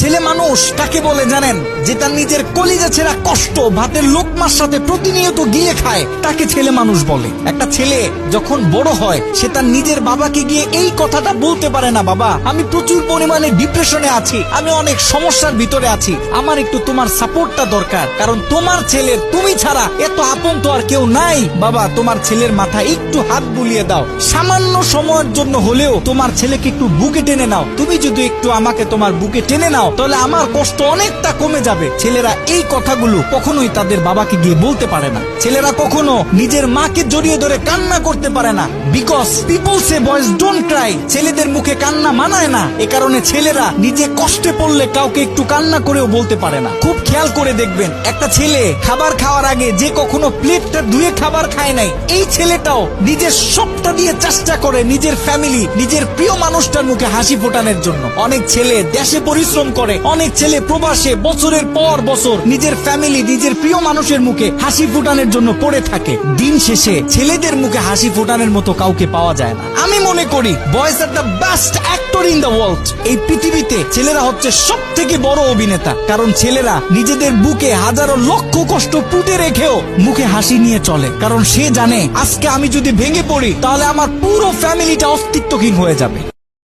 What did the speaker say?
ছেলে মানুষ কাকে বলে জানেন? যে তার নিজের কলিজা ছেঁড়া কষ্ট ভাতের লোকমার সাথে প্রতিনিয়ত গিলে খায়, তাকে ছেলে মানুষ বলে। একটা ছেলে যখন বড় হয় সে তার নিজের বাবাকে গিয়ে এই কথাটা বলতে পারে না, বাবা আমি প্রচুর পরিমাণে ডিপ্রেশনে আছি, আমি অনেক সমস্যার ভিতরে আছি, আমার একটু তোমার সাপোর্টটা দরকার, কারণ তোমার ছেলের তুমি ছাড়া এত আপন তো আর কেউ নাই। বাবা তোমার ছেলের মাথায় একটু হাত বুলিয়ে দাও, সামান্য সময়ের জন্য হলেও তোমার ছেলেকে একটু বুকে টেনে নাও, তুমি যদি একটু আমাকে তোমার বুকে টেনে নাও তাহলে আমার কষ্ট অনেকটা কমে যাবে। ছেলেরা এই কথাগুলো কখনোই তাদের বাবাকে গিয়ে বলতে পারে না। ছেলেরা কখনো নিজের মাকে জড়িয়ে ধরে কান্না করতে পারে না, because people say boys don't Cry. ছেলেদের মুখে কান্না মানায় না, এ কারণে ছেলেরা নিজে কষ্টে পড়লে কাউকে একটু কান্না করেও বলতে পারে না। খুব খেয়াল করে দেখবেন, একটা ছেলে খাবার খাওয়ার আগে যে কখনো প্লেটটা ধুয়ে খাবার খায় নাই, এই ছেলেটাও নিজের সবটা দিয়ে চেষ্টা করে নিজের ফ্যামিলি, নিজের প্রিয় মানুষটার মুখে হাসি ফোটানোর জন্য। অনেক ছেলে দেশে পরিশ্রম করে, অনেক ছেলে প্রবাসে বছরের পর বছর নিজের ফ্যামিলি, নিজের প্রিয় মানুষের মুখে হাসি ফোটানোর জন্য পড়ে থাকে। দিন শেষে ছেলেদের মুখে হাসি ফোটানোর মতো কাউকে পাওয়া যায় না। আমি মনে করি boys are the best actor in the world. এই পৃথিবীতে ছেলেরা হচ্ছে সব থেকে বড় অভিনেতা, কারণ ছেলেরা নিজেদের বুকে হাজারো লক্ষ কষ্ট পুঁতে রেখেও মুখে হাসি নিয়ে চলে, কারণ সে জানে আজকে আমি যদি ভেঙে পড়ি তাহলে আমার পুরো ফ্যামিলিটা অস্তিত্বহীন হয়ে যাবে।